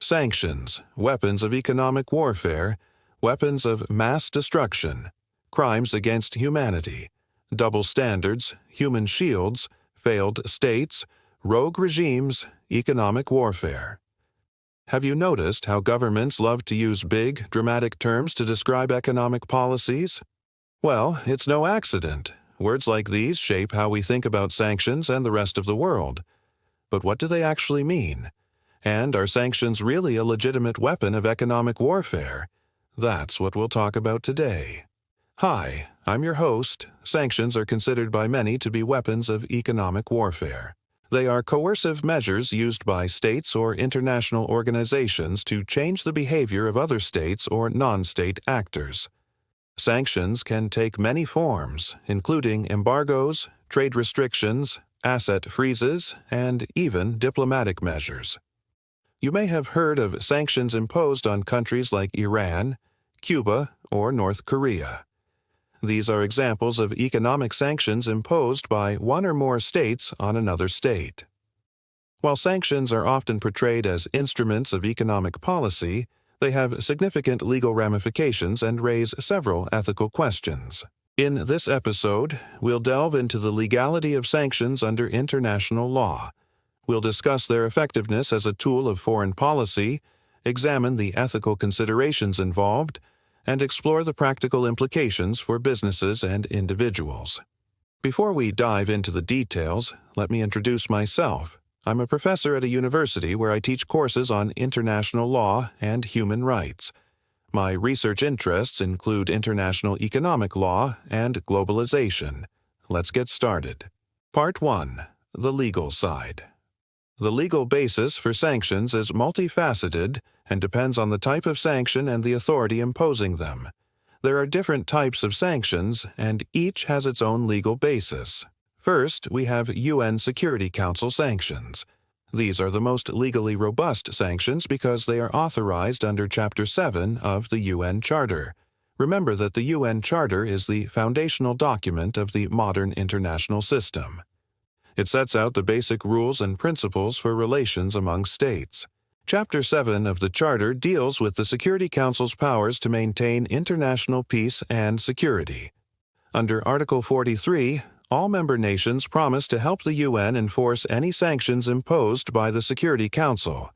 Sanctions, weapons of economic warfare, weapons of mass destruction, crimes against humanity, double standards, human shields, failed states, rogue regimes, economic warfare. Have you noticed how governments love to use big, dramatic terms to describe economic policies? Well, it's no accident. Words like these shape how we think about sanctions and the rest of the world. But what do they actually mean? And are sanctions really a legitimate weapon of economic warfare? That's what we'll talk about today. Hi, I'm your host. Sanctions are considered by many to be weapons of economic warfare. They are coercive measures used by states or international organizations to change the behavior of other states or non-state actors. Sanctions can take many forms, including embargoes, trade restrictions, asset freezes, and even diplomatic measures. You may have heard of sanctions imposed on countries like Iran, Cuba, or North Korea. These are examples of economic sanctions imposed by one or more states on another state. While sanctions are often portrayed as instruments of economic policy, they have significant legal ramifications and raise several ethical questions. In this episode, we'll delve into the legality of sanctions under international law. We'll discuss their effectiveness as a tool of foreign policy, examine the ethical considerations involved, and explore the practical implications for businesses and individuals. Before we dive into the details, let me introduce myself. I'm a professor at a university where I teach courses on international law and human rights. My research interests include international economic law and globalization. Let's get started. Part 1. The legal side. The legal basis for sanctions is multifaceted and depends on the type of sanction and the authority imposing them. There are different types of sanctions, and each has its own legal basis. First, we have UN Security Council sanctions. These are the most legally robust sanctions because they are authorized under Chapter 7 of the UN Charter. Remember that the UN Charter is the foundational document of the modern international system. It sets out the basic rules and principles for relations among states. Chapter 7 of the Charter deals with the Security Council's powers to maintain international peace and security. Under Article 43, all member nations promise to help the UN enforce any sanctions imposed by the Security Council.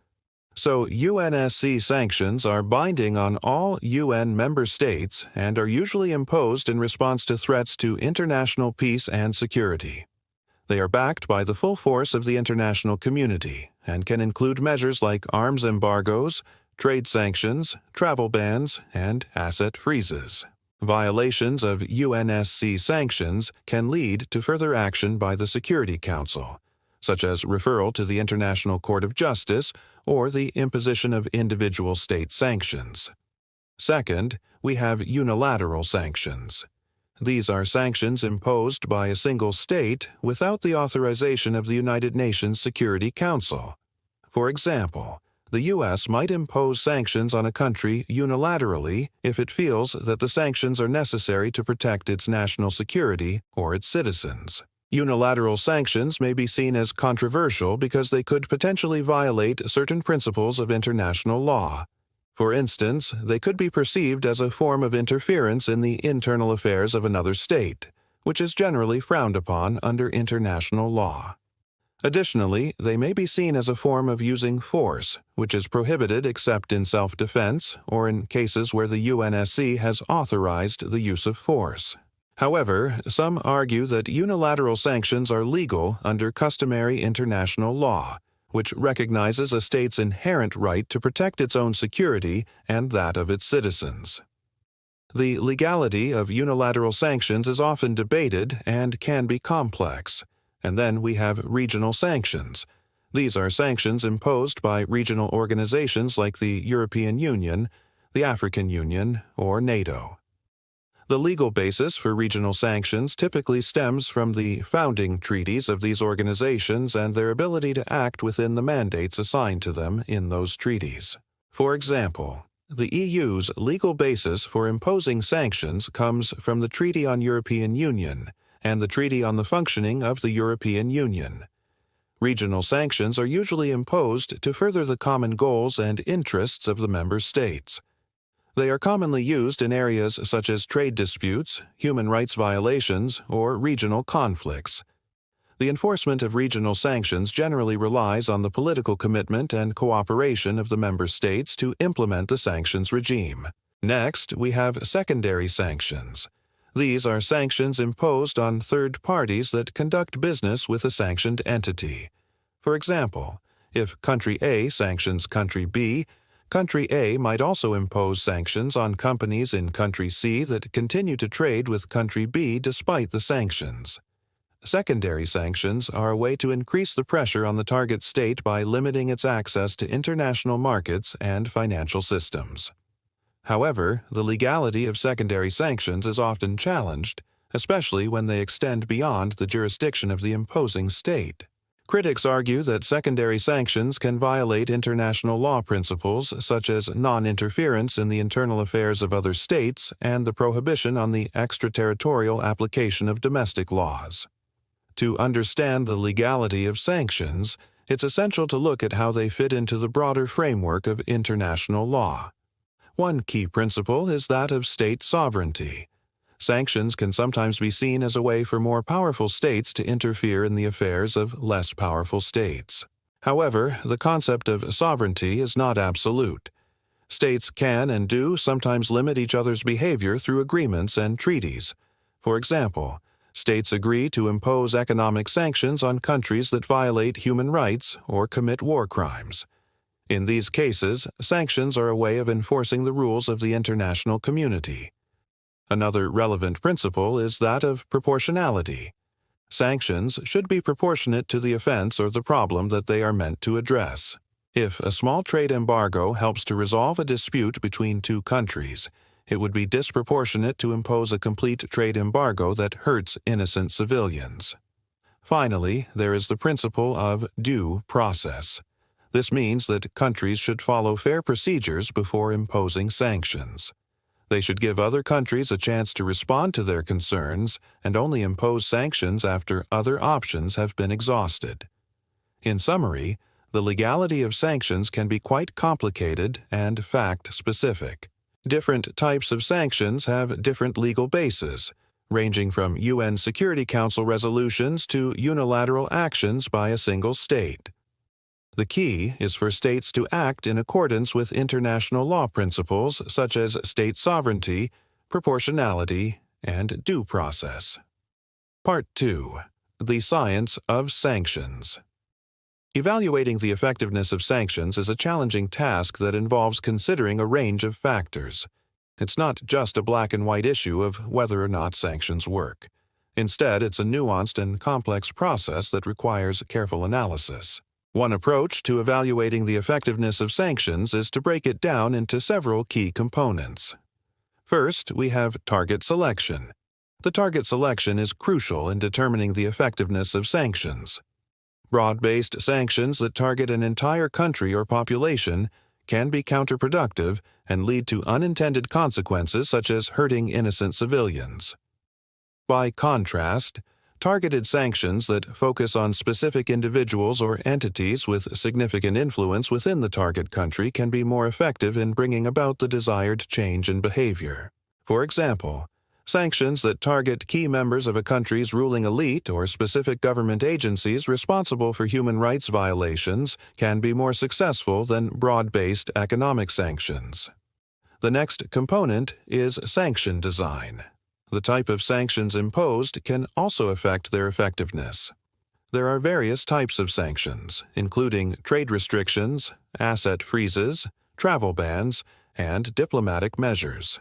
So UNSC sanctions are binding on all UN member states and are usually imposed in response to threats to international peace and security. They are backed by the full force of the international community and can include measures like arms embargoes, trade sanctions, travel bans, and asset freezes. Violations of UNSC sanctions can lead to further action by the Security Council, such as referral to the International Court of Justice or the imposition of individual state sanctions. Second, we have unilateral sanctions. These are sanctions imposed by a single state without the authorization of the United Nations Security Council. For example, the U.S. might impose sanctions on a country unilaterally if it feels that the sanctions are necessary to protect its national security or its citizens. Unilateral sanctions may be seen as controversial because they could potentially violate certain principles of international law. For instance, they could be perceived as a form of interference in the internal affairs of another state, which is generally frowned upon under international law. Additionally, they may be seen as a form of using force, which is prohibited except in self-defense or in cases where the UNSC has authorized the use of force. However, some argue that unilateral sanctions are legal under customary international law, which recognizes a state's inherent right to protect its own security and that of its citizens. The legality of unilateral sanctions is often debated and can be complex. And then we have regional sanctions. These are sanctions imposed by regional organizations like the European Union, the African Union, or NATO. The legal basis for regional sanctions typically stems from the founding treaties of these organizations and their ability to act within the mandates assigned to them in those treaties. For example, the EU's legal basis for imposing sanctions comes from the Treaty on European Union and the Treaty on the Functioning of the European Union. Regional sanctions are usually imposed to further the common goals and interests of the member states. They are commonly used in areas such as trade disputes, human rights violations, or regional conflicts. The enforcement of regional sanctions generally relies on the political commitment and cooperation of the member states to implement the sanctions regime. Next, we have secondary sanctions. These are sanctions imposed on third parties that conduct business with a sanctioned entity. For example, if country A sanctions country B, country A might also impose sanctions on companies in country C that continue to trade with country B despite the sanctions. Secondary sanctions are a way to increase the pressure on the target state by limiting its access to international markets and financial systems. However, the legality of secondary sanctions is often challenged, especially when they extend beyond the jurisdiction of the imposing state. Critics argue that secondary sanctions can violate international law principles such as non-interference in the internal affairs of other states and the prohibition on the extraterritorial application of domestic laws. To understand the legality of sanctions, it's essential to look at how they fit into the broader framework of international law. One key principle is that of state sovereignty. Sanctions can sometimes be seen as a way for more powerful states to interfere in the affairs of less powerful states. However, the concept of sovereignty is not absolute. States can and do sometimes limit each other's behavior through agreements and treaties. For example, states agree to impose economic sanctions on countries that violate human rights or commit war crimes. In these cases, sanctions are a way of enforcing the rules of the international community. Another relevant principle is that of proportionality. Sanctions should be proportionate to the offense or the problem that they are meant to address. If a small trade embargo helps to resolve a dispute between two countries, it would be disproportionate to impose a complete trade embargo that hurts innocent civilians. Finally, there is the principle of due process. This means that countries should follow fair procedures before imposing sanctions. They should give other countries a chance to respond to their concerns and only impose sanctions after other options have been exhausted. In summary, the legality of sanctions can be quite complicated and fact-specific. Different types of sanctions have different legal bases, ranging from UN Security Council resolutions to unilateral actions by a single state. The key is for states to act in accordance with international law principles such as state sovereignty, proportionality, and due process. Part 2. The Science of Sanctions. Evaluating the effectiveness of sanctions is a challenging task that involves considering a range of factors. It's not just a black-and-white issue of whether or not sanctions work. Instead, it's a nuanced and complex process that requires careful analysis. One approach to evaluating the effectiveness of sanctions is to break it down into several key components. First, we have target selection. The target selection is crucial in determining the effectiveness of sanctions. Broad-based sanctions that target an entire country or population can be counterproductive and lead to unintended consequences such as hurting innocent civilians. By contrast, targeted sanctions that focus on specific individuals or entities with significant influence within the target country can be more effective in bringing about the desired change in behavior. For example, sanctions that target key members of a country's ruling elite or specific government agencies responsible for human rights violations can be more successful than broad-based economic sanctions. The next component is sanction design. The type of sanctions imposed can also affect their effectiveness. There are various types of sanctions, including trade restrictions, asset freezes, travel bans, and diplomatic measures.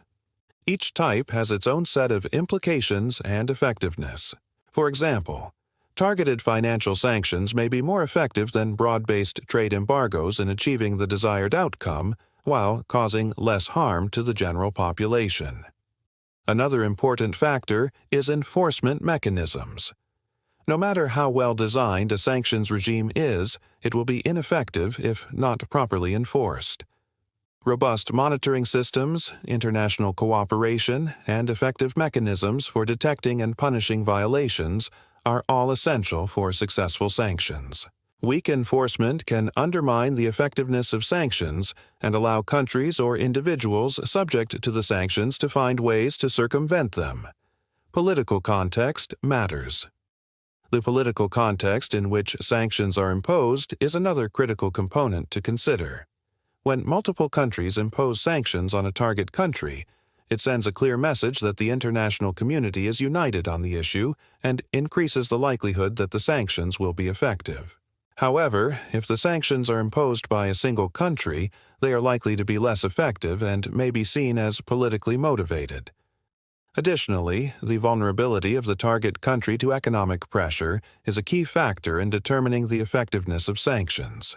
Each type has its own set of implications and effectiveness. For example, targeted financial sanctions may be more effective than broad-based trade embargoes in achieving the desired outcome while causing less harm to the general population. Another important factor is enforcement mechanisms. No matter how well designed a sanctions regime is, it will be ineffective if not properly enforced. Robust monitoring systems, international cooperation, and effective mechanisms for detecting and punishing violations are all essential for successful sanctions. Weak enforcement can undermine the effectiveness of sanctions and allow countries or individuals subject to the sanctions to find ways to circumvent them. Political context matters. The political context in which sanctions are imposed is another critical component to consider. When multiple countries impose sanctions on a target country, it sends a clear message that the international community is united on the issue and increases the likelihood that the sanctions will be effective. However, if the sanctions are imposed by a single country, they are likely to be less effective and may be seen as politically motivated. Additionally, the vulnerability of the target country to economic pressure is a key factor in determining the effectiveness of sanctions.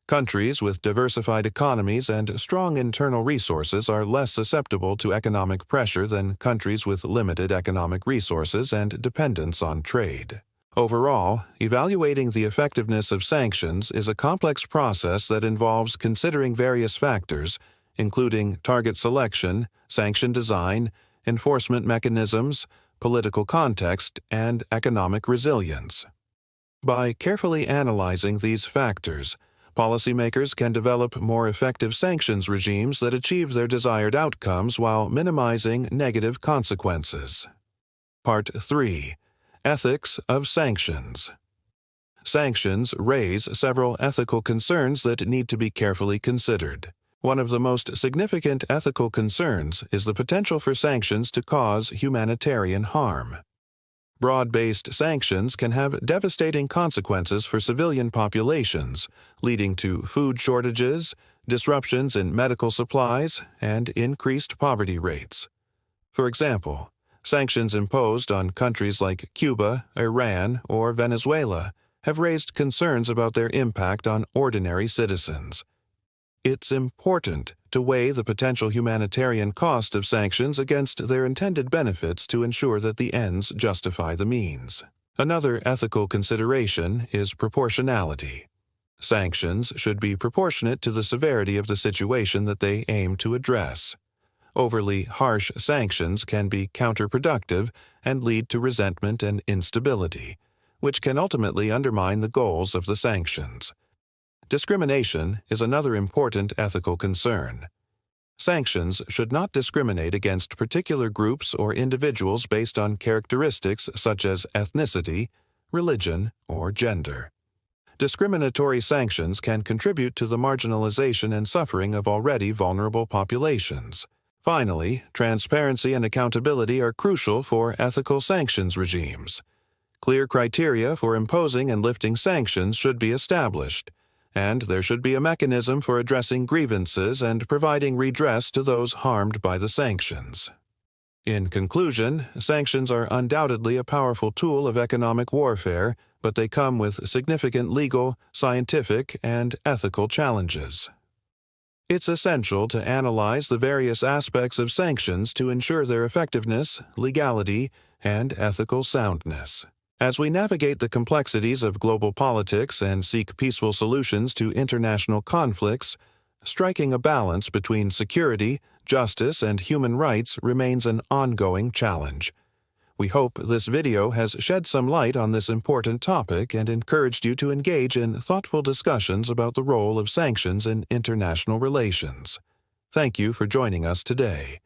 Countries with diversified economies and strong internal resources are less susceptible to economic pressure than countries with limited economic resources and dependence on trade. Overall, evaluating the effectiveness of sanctions is a complex process that involves considering various factors, including target selection, sanction design, enforcement mechanisms, political context, and economic resilience. By carefully analyzing these factors, policymakers can develop more effective sanctions regimes that achieve their desired outcomes while minimizing negative consequences. Part 3. Ethics of Sanctions. Sanctions raise several ethical concerns that need to be carefully considered. One of the most significant ethical concerns is the potential for sanctions to cause humanitarian harm. Broad-based sanctions can have devastating consequences for civilian populations, leading to food shortages, disruptions in medical supplies, and increased poverty rates. For example, sanctions imposed on countries like Cuba, Iran, or Venezuela have raised concerns about their impact on ordinary citizens. It's important to weigh the potential humanitarian cost of sanctions against their intended benefits to ensure that the ends justify the means. Another ethical consideration is proportionality. Sanctions should be proportionate to the severity of the situation that they aim to address. Overly harsh sanctions can be counterproductive and lead to resentment and instability, which can ultimately undermine the goals of the sanctions. Discrimination is another important ethical concern. Sanctions should not discriminate against particular groups or individuals based on characteristics such as ethnicity, religion, or gender. Discriminatory sanctions can contribute to the marginalization and suffering of already vulnerable populations. Finally, transparency and accountability are crucial for ethical sanctions regimes. Clear criteria for imposing and lifting sanctions should be established, and there should be a mechanism for addressing grievances and providing redress to those harmed by the sanctions. In conclusion, sanctions are undoubtedly a powerful tool of economic warfare, but they come with significant legal, scientific, and ethical challenges. It's essential to analyze the various aspects of sanctions to ensure their effectiveness, legality, and ethical soundness. As we navigate the complexities of global politics and seek peaceful solutions to international conflicts, striking a balance between security, justice, and human rights remains an ongoing challenge. We hope this video has shed some light on this important topic and encouraged you to engage in thoughtful discussions about the role of sanctions in international relations. Thank you for joining us today.